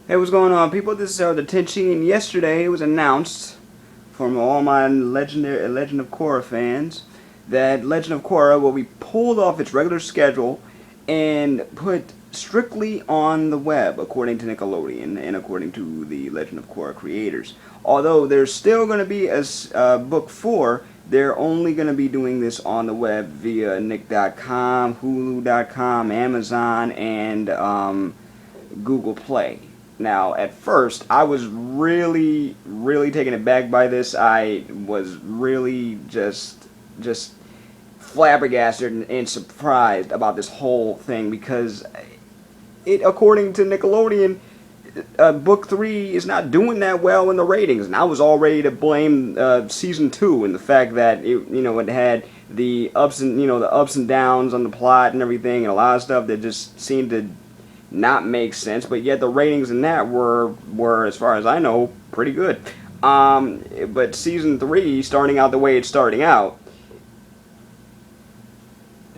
Hey, what's going on, people? This is the Tenchi, and yesterday it was announced from all my Legend of Korra fans that Legend of Korra will be pulled off its regular schedule and put strictly on the web, according to Nickelodeon and according to the Legend of Korra creators. Although there's still going to be a book 4, they're only going to be doing this on the web via Nick.com, Hulu.com, Amazon, and Google Play. Now, at first, I was really taken aback by this. I was really just flabbergasted and surprised about this whole thing because according to Nickelodeon, book 3 is not doing that well in the ratings, and I was all ready to blame season 2 and the fact that it had the ups and downs on the plot and everything, and a lot of stuff that just seemed to not make sense, but yet the ratings in that were as far as I know pretty good. But season 3, starting out the way it's starting out,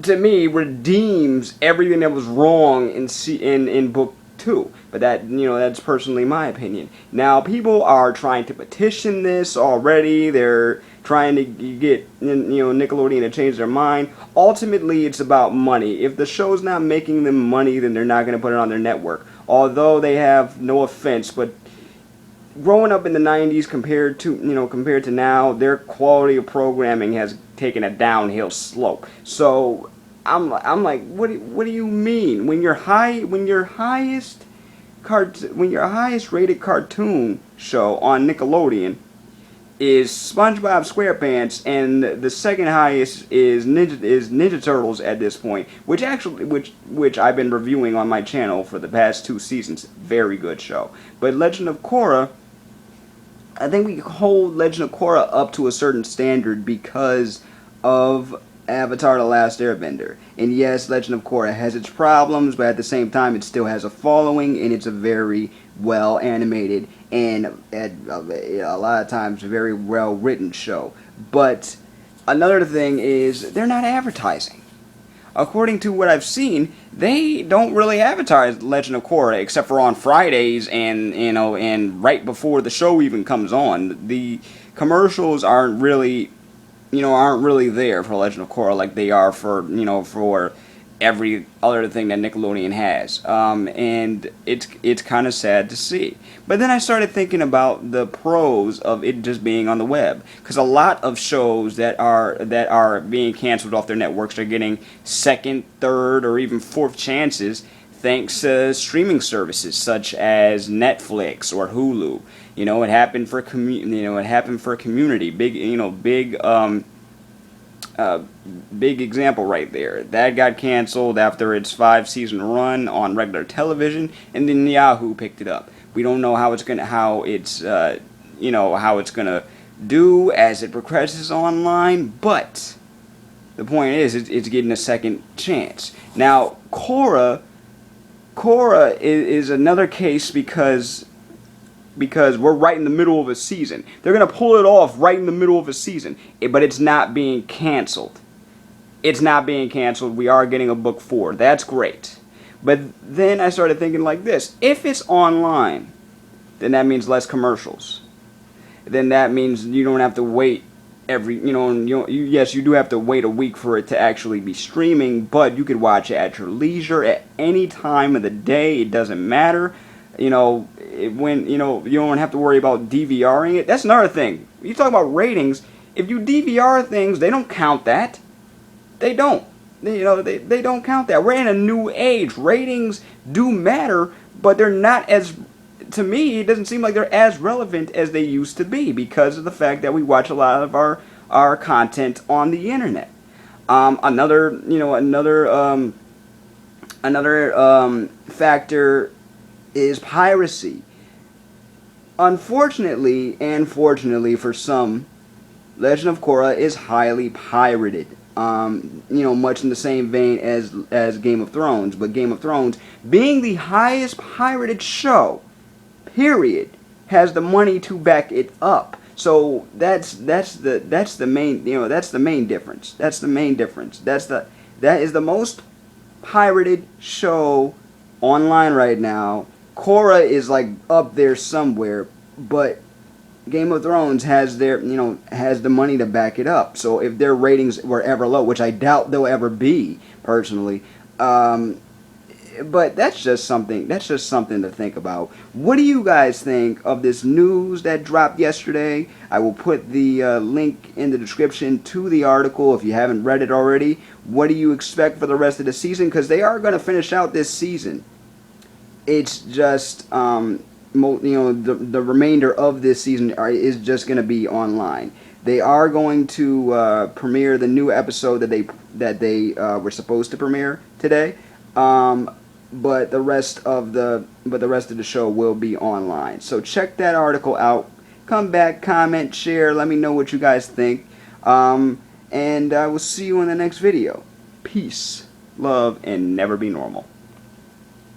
to me redeems everything that was wrong in book 2. But that's personally my opinion. Now people are trying to petition this already. They're trying to get Nickelodeon to change their mind. Ultimately, it's about money. If the show's not making them money, then they're not going to put it on their network. Although they have, no offense, but growing up in the 90s compared to now, their quality of programming has taken a downhill slope. So I'm like, what do you mean when your highest rated cartoon show on Nickelodeon is SpongeBob SquarePants, and the second highest is Ninja Turtles at this point, which I've been reviewing on my channel for the past 2 seasons. Very good show. But Legend of Korra, I think we hold Legend of Korra up to a certain standard because of Avatar: The Last Airbender. And yes, Legend of Korra has its problems, but at the same time it still has a following, and it's a very well animated and a lot of times very well written show. But another thing is they're not advertising. According to what I've seen, they don't really advertise Legend of Korra except for on Fridays and right before the show even comes on. The commercials aren't really there for Legend of Korra like they are for every other thing that Nickelodeon has, and it's kind of sad to see. But then I started thinking about the pros of it just being on the web, because a lot of shows that are being canceled off their networks are getting second, third, or even fourth chances thanks to streaming services such as Netflix or Hulu. It happened for Community. Big example right there. That got canceled after its 5-season run on regular television, and then Yahoo picked it up. We don't know how it's gonna do as it progresses online, but the point is it's getting a second chance. Now Korra is another case because we're right in the middle of a season. They're going to pull it off right in the middle of a season. But it's not being canceled. It's not being canceled. We are getting a book 4. That's great. But then I started thinking like this. If it's online, then that means less commercials. Then that means you don't have to wait yes, you do have to wait a week for it to actually be streaming, but you could watch it at your leisure at any time of the day. It doesn't matter. You don't have to worry about DVRing it. That's another thing. You talk about ratings. If you DVR things, they don't count that. They don't. They don't count that. We're in a new age. Ratings do matter, but they're not as. To me, it doesn't seem like they're as relevant as they used to be because of the fact that we watch a lot of our content on the internet. Another factor is piracy. Unfortunately, and fortunately for some, Legend of Korra is highly pirated. Much in the same vein as Game of Thrones, but Game of Thrones, being the highest pirated show, period, has the money to back it up. So that's the main difference. That is the most pirated show online right now. Korra is like up there somewhere, but Game of Thrones has has the money to back it up. So if their ratings were ever low, which I doubt they'll ever be, personally, but that's just something. That's just something to think about. What do you guys think of this news that dropped yesterday? I will put the link in the description to the article if you haven't read it already. What do you expect for the rest of the season? Because they are going to finish out this season. It's just the remainder of this season is just going to be online. They are going to premiere the new episode that they were supposed to premiere today. But the rest of the show will be online. So check that article out. Come back, comment, share. Let me know what you guys think. And I will see you in the next video. Peace, love, and never be normal.